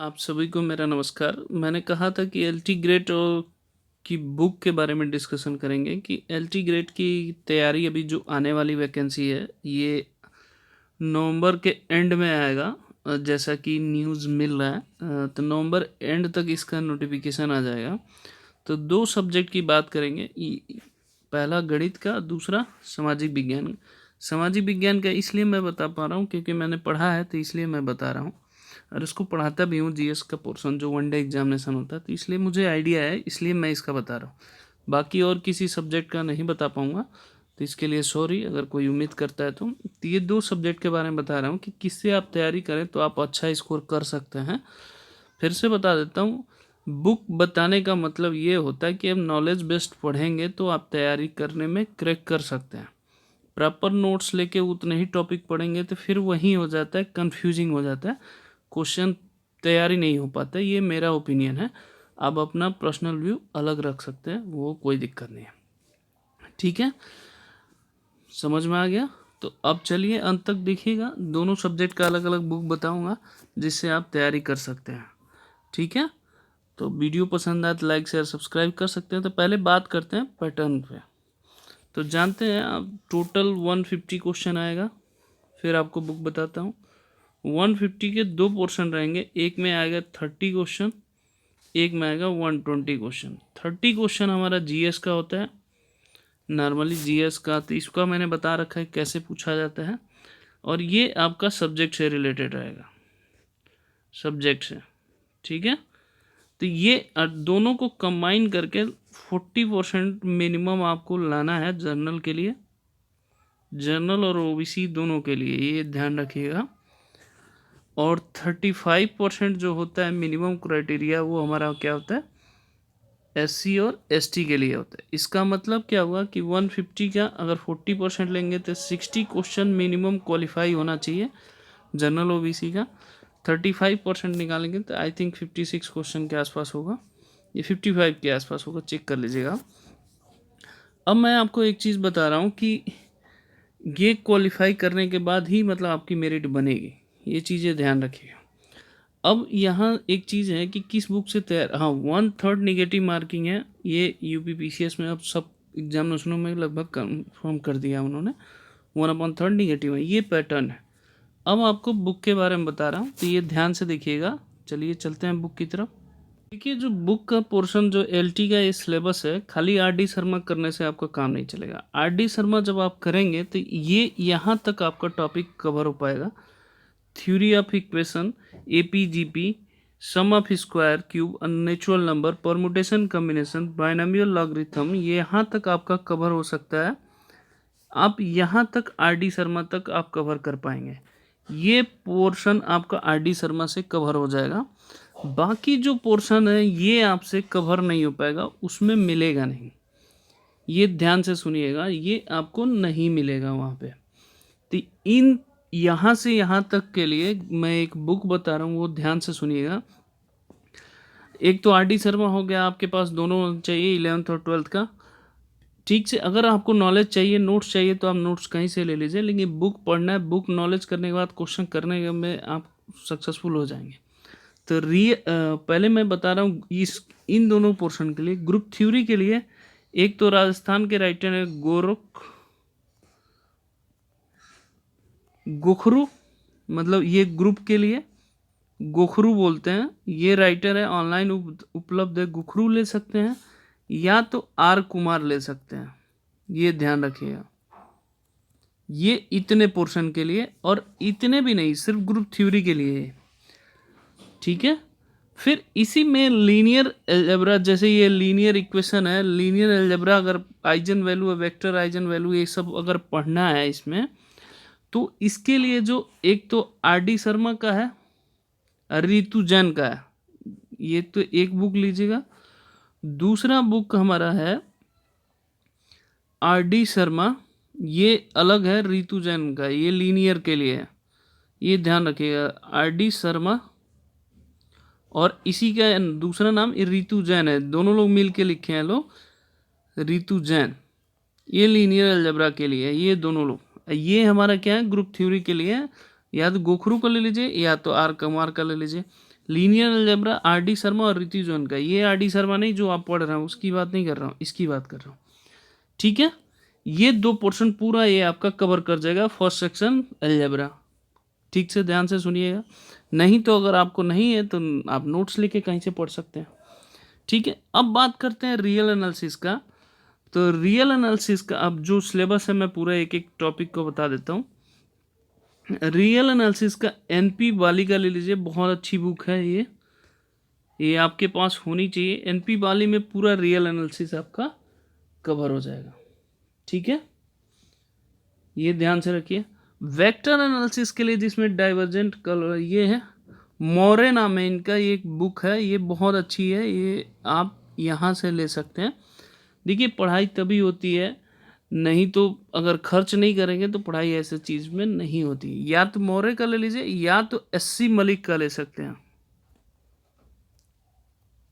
आप सभी को मेरा नमस्कार। मैंने कहा था कि एलटी ग्रेड और की बुक के बारे में डिस्कशन करेंगे कि एलटी ग्रेड की तैयारी अभी जो आने वाली वैकेंसी है ये नवंबर के एंड में आएगा। जैसा कि न्यूज़ मिल रहा है, तो नवंबर एंड तक इसका नोटिफिकेशन आ जाएगा। तो दो सब्जेक्ट की बात करेंगे, पहला गणित का, दूसरा सामाजिक विज्ञान। सामाजिक विज्ञान का इसलिए मैं बता पा रहा हूँ क्योंकि मैंने पढ़ा है, तो इसलिए मैं बता रहा हूँ और इसको पढ़ाता भी हूँ। जीएस का पोर्शन जो वनडे एग्जामिनेशन होता है, तो इसलिए मुझे आइडिया है, इसलिए मैं इसका बता रहा हूँ। बाकी और किसी सब्जेक्ट का नहीं बता पाऊँगा, तो इसके लिए सॉरी अगर कोई उम्मीद करता है तो। ये दो सब्जेक्ट के बारे में बता रहा हूँ कि किससे आप तैयारी करें तो आप अच्छा स्कोर कर सकते हैं। फिर से बता देता हूँ, बुक बताने का मतलब ये होता है कि आप नॉलेज बेस्ड पढ़ेंगे तो आप तैयारी करने में क्रैक कर सकते हैं। प्रॉपर नोट्स लेके उतने ही टॉपिक पढ़ेंगे तो फिर वही हो जाता है, कंफ्यूजिंग हो जाता है, क्वेश्चन तैयारी नहीं हो पाता। ये मेरा ओपिनियन है, आप अपना पर्सनल व्यू अलग रख सकते हैं, वो कोई दिक्कत नहीं है। ठीक है, समझ में आ गया? तो अब चलिए अंत तक देखिएगा, दोनों सब्जेक्ट का अलग अलग बुक बताऊंगा जिससे आप तैयारी कर सकते हैं। ठीक है, तो वीडियो पसंद आए तो लाइक शेयर सब्सक्राइब कर सकते हैं। तो पहले बात करते हैं पैटर्न पे। तो जानते हैं आप, टोटल 150 क्वेश्चन आएगा। फिर आपको बुक बताता हूँ। 150 के दो पोर्शन रहेंगे, एक में आएगा 30 क्वेश्चन, एक में आएगा 120 क्वेश्चन। 30 क्वेश्चन हमारा जीएस का होता है, नॉर्मली जीएस का, तो इसका मैंने बता रखा है कैसे पूछा जाता है। और ये आपका सब्जेक्ट से रिलेटेड रहेगा, सब्जेक्ट से। ठीक है, तो ये दोनों को कंबाइन करके 40% मिनिमम आपको लाना है जर्नल के लिए, जर्नल और ओबीसी दोनों के लिए, ये ध्यान रखिएगा। और 35% जो होता है मिनिमम क्राइटेरिया, वो हमारा क्या होता है, एससी और एसटी के लिए होता है। इसका मतलब क्या हुआ कि 150 का अगर 40% लेंगे तो 60 क्वेश्चन मिनिमम क्वालिफाई होना चाहिए जनरल ओबीसी का। 35% निकालेंगे तो आई थिंक 56 क्वेश्चन के आसपास होगा, ये 55 के आसपास होगा, चेक कर लीजिएगा। अब मैं आपको एक चीज़ बता रहा हूँ कि ये क्वालिफाई करने के बाद ही मतलब आपकी मेरिट बनेगी, ये चीज़ें ध्यान रखिएगा। अब यहाँ एक चीज़ है कि किस बुक से तैयार, हाँ, 1/3 निगेटिव मार्किंग है, ये यूपीपीसीएस में अब सब एग्जामिनेशनों में लगभग कंफर्म कर दिया उन्होंने। 1/3 निगेटिव है, ये पैटर्न है। अब आपको बुक के बारे में बता रहा हूँ, तो ये ध्यान से देखिएगा। चलिए चलते हैं बुक की तरफ। देखिए, जो बुक का पोर्शन, जो एलटी का ये सिलेबस है, खाली आरडी शर्मा करने से आपका काम नहीं चलेगा। आरडी शर्मा जब आप करेंगे तो ये यहाँ तक आपका टॉपिक कवर हो पाएगा। Theory of equation, AP GP, sum of square cube, unnatural number, permutation combination, binomial logarithm, ये यहाँ तक आपका कवर हो सकता है। आप यहाँ तक आरडी शर्मा तक आप कवर कर पाएंगे, ये पोर्शन आपका आरडी शर्मा से कवर हो जाएगा। बाकी जो पोर्शन है ये आपसे कवर नहीं हो पाएगा, उसमें मिलेगा नहीं, ये ध्यान से सुनिएगा, ये आपको नहीं मिलेगा वहाँ पे। तो इन यहाँ से यहाँ तक के लिए मैं एक बुक बता रहा हूँ, वो ध्यान से सुनिएगा। एक तो आरडी शर्मा हो गया, आपके पास दोनों चाहिए, 11th और 12th का। ठीक से अगर आपको नॉलेज चाहिए, नोट्स चाहिए, तो आप नोट्स कहीं से ले लीजिए, लेकिन बुक पढ़ना है। बुक नॉलेज करने के बाद क्वेश्चन करने में आप सक्सेसफुल हो जाएंगे। तो पहले मैं बता रहा हूँ इस इन दोनों पोर्शन के लिए। ग्रुप थ्योरी के लिए एक तो राजस्थान के राइटर है गोखरू, मतलब ये ग्रुप के लिए गोखरू बोलते हैं, ये राइटर है, ऑनलाइन उपलब्ध है। गोखरू ले सकते हैं या तो आर कुमार ले सकते हैं, ये ध्यान रखिएगा। ये इतने पोर्शन के लिए, और इतने भी नहीं, सिर्फ ग्रुप थ्योरी के लिए। ठीक है, फिर इसी में लीनियर अलजेब्रा, जैसे ये लीनियर इक्वेशन है, लीनियर अलजेब्रा, अगर eigen value, vector eigen value, ये सब अगर पढ़ना है इसमें, तो इसके लिए जो एक तो आरडी शर्मा का है, रितु जैन का है, ये तो एक बुक लीजिएगा। दूसरा बुक हमारा है आरडी शर्मा, ये अलग है रितु जैन का, ये लीनियर के लिए है, ये ध्यान रखिएगा। आरडी शर्मा और इसी का दूसरा नाम रितु जैन है, दोनों लोग मिल के लिखे हैं लोग, रितु जैन, ये लीनियर अलजेब्रा के लिए है, ये दोनों लोग। ये हमारा क्या है, ग्रुप थ्योरी के लिए है, या तो गोखरू का ले लीजिए या तो आर कुमार का ले लीजिए। Linear algebra R D Sharma और ऋतु जैन का। ये आर डी शर्मा नहीं जो आप पढ़ रहे हो उसकी बात नहीं कर रहा हूँ, इसकी बात कर रहा हूँ। ठीक है, ये 2 पोर्शन पूरा ये आपका कवर कर जाएगा फर्स्ट सेक्शन अलजेब्रा। ठीक से ध्यान से सुनिएगा, नहीं तो अगर आपको नहीं है तो आप नोट्स लेके कहीं से पढ़ सकते हैं। ठीक है, अब बात करते हैं रियल एनालिसिस का। तो रियल एनालिसिस का अब जो सिलेबस है मैं पूरा एक एक टॉपिक को बता देता हूँ। रियल एनालिसिस का एनपी बाली का ले लीजिए, बहुत अच्छी बुक है ये आपके पास होनी चाहिए। एनपी बाली में पूरा रियल एनालिसिस आपका कवर हो जाएगा। ठीक है, ये ध्यान से रखिए। वेक्टर एनालिसिस के लिए जिसमें डाइवर्जेंट कलर ये है, मोरे नाम है इनका, ये एक बुक है, ये बहुत अच्छी है, ये आप यहाँ से ले सकते हैं। देखिए पढ़ाई तभी होती है, नहीं तो अगर खर्च नहीं करेंगे तो पढ़ाई ऐसे चीज़ में नहीं होती। या तो मोरे का ले लीजिए या तो एससी मलिक का ले सकते हैं,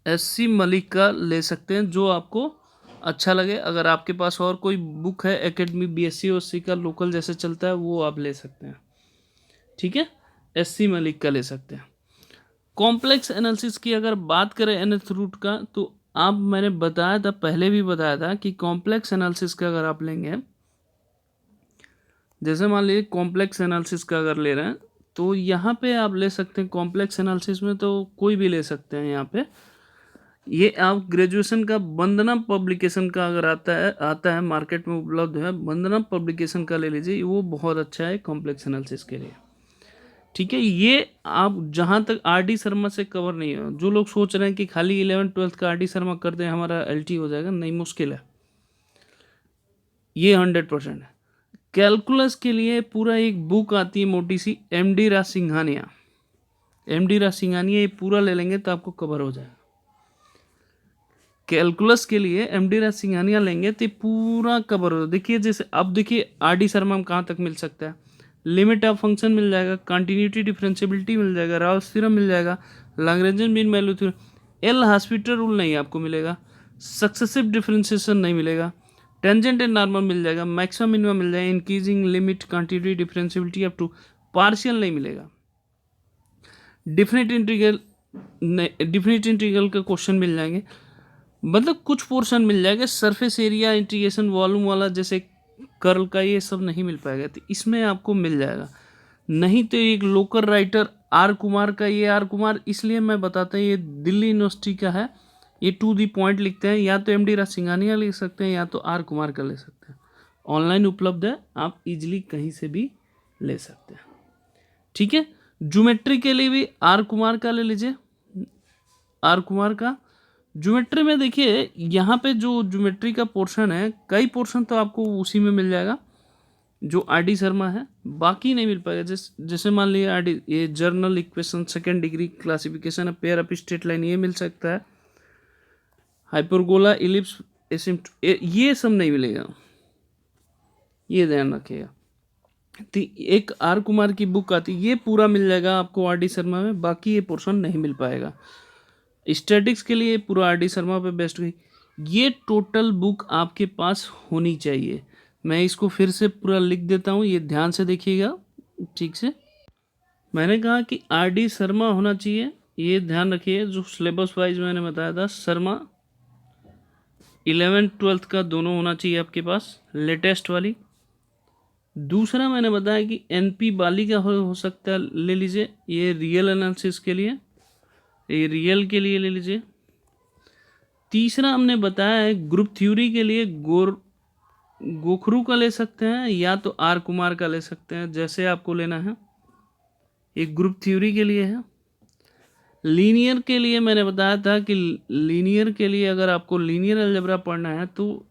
एससी मलिक का ले सकते हैं जो आपको अच्छा लगे। अगर आपके पास और कोई बुक है एकेडमी बीएससी ओएससी का लोकल जैसे चलता है वो आप ले सकते हैं। ठीक है, एससी मलिक का ले सकते हैं। कॉम्प्लेक्स एनालिसिस की अगर बात करें nth रूट का, तो आप मैंने बताया था, पहले भी बताया था कि कॉम्प्लेक्स एनालिसिस का अगर आप लेंगे, जैसे मान लीजिए कॉम्प्लेक्स एनालिसिस का अगर ले रहे हैं तो यहाँ पे आप ले सकते हैं। कॉम्प्लेक्स एनालिसिस में तो कोई भी ले सकते हैं। यहाँ पे ये आप ग्रेजुएशन का वंदना पब्लिकेशन का अगर आता है मार्केट में उपलब्ध है, वंदना पब्लिकेशन का ले लीजिए, वो बहुत अच्छा है कॉम्प्लेक्स एनालिसिस के लिए। ठीक है, ये आप जहाँ तक आर डी शर्मा से कवर नहीं है। जो लोग सोच रहे हैं कि खाली 11th-12th का आर डी शर्मा कर दें हमारा एलटी हो जाएगा, नहीं, मुश्किल है, ये 100% है। कैलकुलस के लिए पूरा एक बुक आती है मोटी सी, एमडी राज सिंघानिया, एमडी राज सिंघानिया, ये पूरा ले लेंगे तो आपको कवर हो जाएगा। कैलकुलस के लिए एमडी राज सिंघानिया लेंगे तो पूरा कवर हो। देखिए जैसे अब देखिए आर डी शर्मा में कहाँ तक मिल सकता है, लिमिट ऑफ फंक्शन मिल जाएगा, कंटिन्यूटी डिफरेंशिएबिलिटी मिल जाएगा, राउस थ्योरम मिल जाएगा, Lagrangian mean value theorem, L hospital rule नहीं आपको मिलेगा, सक्सेसिव डिफरेंशिएशन नहीं मिलेगा, टेंजेंट एंड नॉर्मल मिल जाएगा, मैक्सिमम मिनिमम मिल जाएगा, increasing limit continuity differentiability up to partial नहीं मिलेगा, डिफिनिट इंटीग्रल का क्वेश्चन मिल जाएंगे, मतलब कुछ पोर्शन मिल जाएगा। सरफेस एरिया इंटीग्रेशन वॉल्यूम वाला जैसे कर्ल का ये सब नहीं मिल पाएगा, तो इसमें आपको मिल जाएगा। नहीं तो एक लोकल राइटर आर कुमार का, ये आर कुमार इसलिए मैं बताता हूँ, ये दिल्ली यूनिवर्सिटी का है, ये टू दी पॉइंट लिखते हैं। या तो एमडी राज सिंघानिया लिख सकते हैं या तो आर कुमार का ले सकते हैं, ऑनलाइन उपलब्ध है, आप इजीली कहीं से भी ले सकते हैं। ठीक है, ज्योमेट्री के लिए भी आर कुमार का ले लीजिए, आर कुमार का। ज्योमेट्री में देखिए यहाँ पे जो ज्योमेट्री का पोर्शन है, कई पोर्शन तो आपको उसी में मिल जाएगा जो आर डी शर्मा है, बाकी नहीं मिल पाएगा। जैसे मान लीजिए आर डी, ये general equation, second degree classification, pair of straight line, ये मिल सकता है, हाइपरगोला, इलिप्स, ये सब नहीं मिलेगा, ये ध्यान रखिएगा। तो एक आर कुमार की बुक आती है, ये पूरा मिल जाएगा आपको आर डी शर्मा में, बाकी ये पोर्शन नहीं मिल पाएगा। स्टैटिक्स के लिए पूरा आर डी शर्मा पे बेस्ट गई। ये टोटल बुक आपके पास होनी चाहिए। मैं इसको फिर से पूरा लिख देता हूँ, ये ध्यान से देखिएगा ठीक से। मैंने कहा कि आर डी शर्मा होना चाहिए, ये ध्यान रखिए। जो सिलेबस वाइज मैंने बताया था, शर्मा 11th-12th का दोनों होना चाहिए आपके पास, लेटेस्ट वाली। दूसरा मैंने बताया कि एनपी बाली का हो सकता है, ले लीजिए, ये रियल एनालिसिस के लिए, ये रियल के लिए ले लीजिए। तीसरा हमने बताया है ग्रुप थ्योरी के लिए, गोखरू का ले सकते हैं या तो आर कुमार का ले सकते हैं, जैसे आपको लेना है, एक ग्रुप थ्योरी के लिए है। लीनियर के लिए मैंने बताया था कि लीनियर के लिए अगर आपको लीनियर अलजेब्रा पढ़ना है तो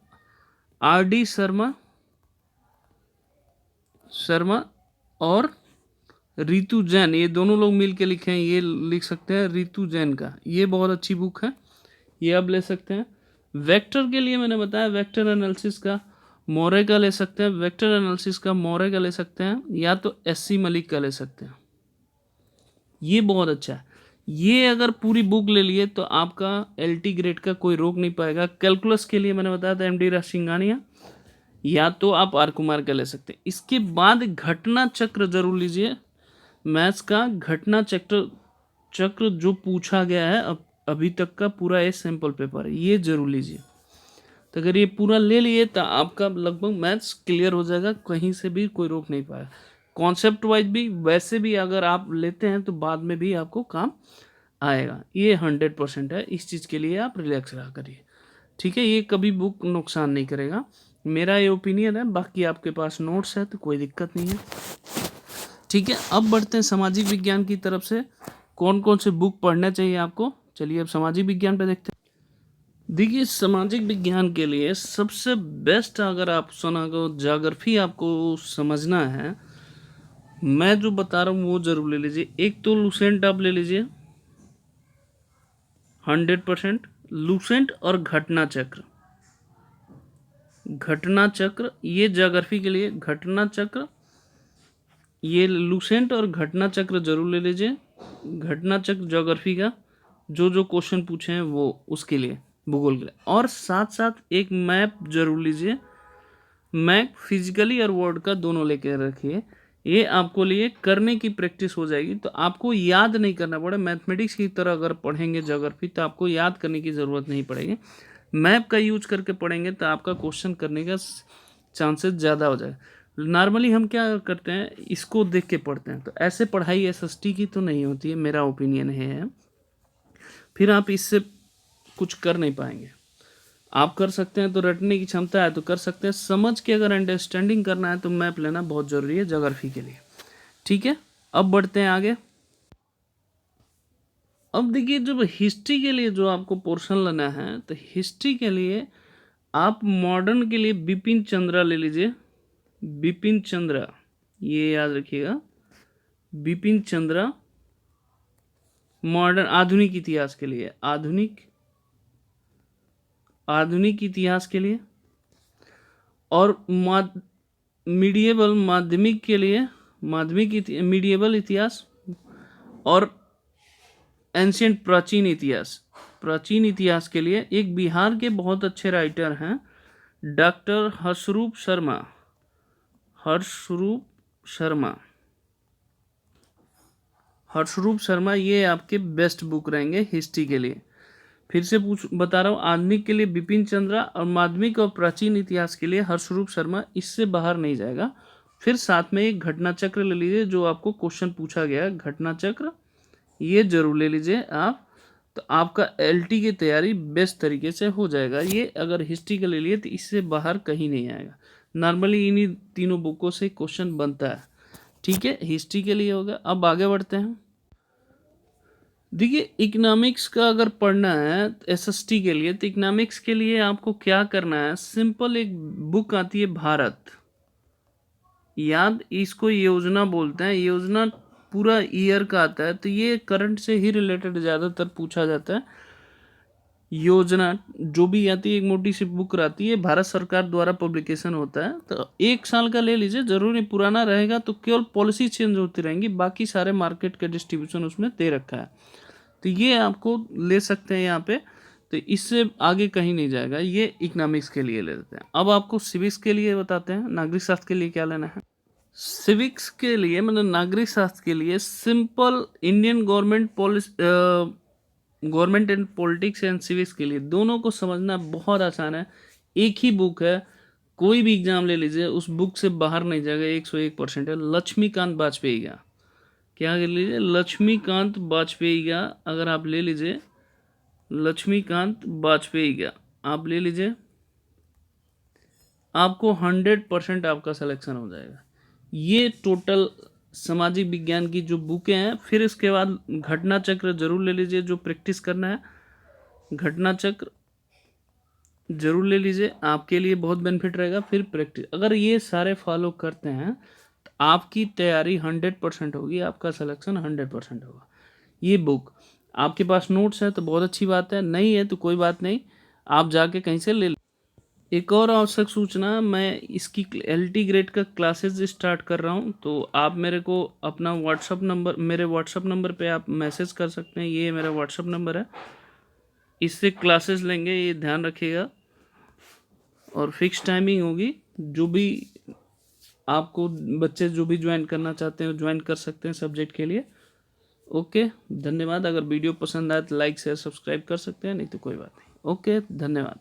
आर डी शर्मा और ऋतु जैन, ये दोनों लोग मिल के लिखे हैं, ये लिख सकते हैं ऋतु जैन का, ये बहुत अच्छी बुक है, ये आप ले सकते हैं। वेक्टर के लिए मैंने बताया, वेक्टर एनालिसिस का मोरे का ले सकते हैं, वेक्टर एनालिसिस का मोरे का ले सकते हैं, या तो एससी मलिक का ले सकते हैं, ये बहुत अच्छा है। ये अगर पूरी बुक ले लिए तो आपका एलटी ग्रेड का कोई रोक नहीं पाएगा। कैलकुलस के लिए मैंने बताया था एमडी राज सिंघानिया, या तो आप आर कुमार का ले सकते हैं। इसके बाद घटना चक्र जरूर लीजिए, मैथ्स का घटना चक्र जो पूछा गया है अभी तक का पूरा ये सैम्पल पेपर है, ये जरूर लीजिए। तो अगर ये पूरा ले लिए तो आपका लगभग मैथ्स क्लियर हो जाएगा, कहीं से भी कोई रोक नहीं पाएगा। कॉन्सेप्ट वाइज भी वैसे भी अगर आप लेते हैं तो बाद में भी आपको काम आएगा, ये 100% है। इस चीज़ के लिए आप रिलैक्स रहा करिए, ठीक है। ये कभी बुक नुकसान नहीं करेगा, मेरा ये ओपिनियन है। बाकी आपके पास नोट्स है तो कोई दिक्कत नहीं है, ठीक है। अब बढ़ते हैं सामाजिक विज्ञान की तरफ से, कौन कौन से बुक पढ़ना चाहिए आपको। चलिए अब सामाजिक विज्ञान पे देखते हैं। देखिए सामाजिक विज्ञान के लिए सबसे बेस्ट अगर आप सुना को ज्योग्राफी आपको समझना है, मैं जो बता रहा हूँ वो जरूर ले लीजिए। एक तो लूसेंट आप ले लीजिए 100%, लूसेंट और घटना चक्र। घटना चक्र ये ज्योग्राफी के लिए, घटना चक्र ये लूसेंट और घटना चक्र जरूर ले लीजिए। घटना चक्र ज्योग्राफी का जो जो क्वेश्चन पूछे हैं वो उसके लिए, भूगोल के लिए। और साथ साथ एक मैप जरूर लीजिए, मैप फिजिकली और वर्ड का दोनों लेके रखिए। ये आपको लिए करने की प्रैक्टिस हो जाएगी, तो आपको याद नहीं करना पड़े। मैथमेटिक्स की तरह अगर पढ़ेंगे ज्योग्राफी तो आपको याद करने की ज़रूरत नहीं पड़ेगी, मैप का यूज करके पढ़ेंगे तो आपका क्वेश्चन करने का चांसेस ज़्यादा हो जाएगा। नॉर्मली हम क्या करते हैं, इसको देख के पढ़ते हैं, तो ऐसे पढ़ाई एसएसटी की तो नहीं होती है, मेरा ओपिनियन है। फिर आप इससे कुछ कर नहीं पाएंगे। आप कर सकते हैं तो रटने की क्षमता है तो कर सकते हैं, समझ के अगर अंडरस्टैंडिंग करना है तो मैप लेना बहुत ज़रूरी है ज्योग्राफी के लिए, ठीक है। अब बढ़ते हैं आगे। अब देखिए जब हिस्ट्री के लिए जो आपको पोर्शन लेना है, तो हिस्ट्री के लिए आप मॉडर्न के लिए बिपिन चंद्रा ले लीजिए। बिपिन चंद्रा, ये याद रखिएगा, बिपिन चंद्रा मॉडर्न आधुनिक इतिहास के लिए, आधुनिक इतिहास के लिए। और मीडिएवल माध्यमिक के लिए, मीडिएवल इतिहास। और एंशियंट प्राचीन इतिहास के लिए एक बिहार के बहुत अच्छे राइटर हैं डॉक्टर हर्षरूप शर्मा, ये आपके बेस्ट बुक रहेंगे हिस्ट्री के लिए। फिर से बता रहा हूँ, आधुनिक के लिए बिपिन चंद्रा और माध्यमिक और प्राचीन इतिहास के लिए हर्षरूप शर्मा, इससे बाहर नहीं जाएगा। फिर साथ में एक घटना चक्र ले लीजिए, जो आपको क्वेश्चन पूछा गया है घटना चक्र, ये जरूर ले लीजिए आप, तो आपका एलटी की तैयारी बेस्ट तरीके से हो जाएगा। ये अगर हिस्ट्री का ले लिए तो इससे बाहर कहीं नहीं आएगा। नॉर्मली इन्हीं तीनों बुकों से क्वेश्चन बनता है, ठीक है। हिस्ट्री के लिए होगा। अब आगे बढ़ते हैं। देखिए इकोनॉमिक्स का अगर पढ़ना है एसएसटी के लिए, तो इकोनॉमिक्स के लिए आपको क्या करना है, सिंपल एक बुक आती है भारत, याद, इसको योजना बोलते हैं। योजना पूरा ईयर का आता है, तो ये करंट से ही रिलेटेड ज़्यादातर पूछा जाता है। योजना जो भी आती है, एक मोटी सी बुक रहती है, भारत सरकार द्वारा पब्लिकेशन होता है। तो 1 साल का ले लीजिए, जरूरी पुराना रहेगा तो केवल पॉलिसी चेंज होती रहेंगी, बाकी सारे मार्केट का डिस्ट्रीब्यूशन उसमें दे रखा है। तो ये आपको ले सकते हैं यहाँ पे, तो इससे आगे कहीं नहीं जाएगा। ये इकोनॉमिक्स के लिए ले लेते हैं। अब आपको सिविक्स के लिए बताते हैं, नागरिक शास्त्र के लिए क्या लेना है। सिविक्स के लिए मतलब नागरिक शास्त्र के लिए simple Indian government and politics and civics के लिए दोनों को समझना बहुत आसान है। एक ही बुक है, कोई भी एग्जाम ले लीजिए उस बुक से बाहर नहीं जाएगा, 101% है। लक्ष्मीकांत वाजपेयी का, क्या ले लीजिए, लक्ष्मीकांत वाजपेयी का अगर आप ले लीजिए, लक्ष्मीकांत वाजपेयी का आप ले लीजिए, आपको 100% आपका सिलेक्शन हो जाएगा। ये टोटल सामाजिक विज्ञान की जो बुकें हैं। फिर इसके बाद घटना चक्र जरूर ले लीजिए, जो प्रैक्टिस करना है घटना चक्र जरूर ले लीजिए, आपके लिए बहुत बेनिफिट रहेगा। फिर प्रैक्टिस अगर ये सारे फॉलो करते हैं तो आपकी तैयारी 100% होगी, आपका सिलेक्शन 100% होगा। ये बुक आपके पास नोट्स है तो बहुत अच्छी बात है, नहीं है तो कोई बात नहीं, आप जाके कहीं से ले। एक और आवश्यक सूचना, मैं इसकी एलटी ग्रेड का क्लासेस स्टार्ट कर रहा हूँ, तो आप मेरे को अपना मेरे व्हाट्सअप नंबर पे आप मैसेज कर सकते हैं। ये मेरा व्हाट्सअप नंबर है, इससे क्लासेस लेंगे, ये ध्यान रखिएगा। और फिक्स टाइमिंग होगी, जो भी आपको बच्चे जो भी ज्वाइन करना चाहते हैं ज्वाइन कर सकते हैं सब्जेक्ट के लिए। ओके, धन्यवाद। अगर वीडियो पसंद आए तो लाइक शेयर सब्सक्राइब कर सकते हैं, नहीं तो कोई बात नहीं। ओके, धन्यवाद।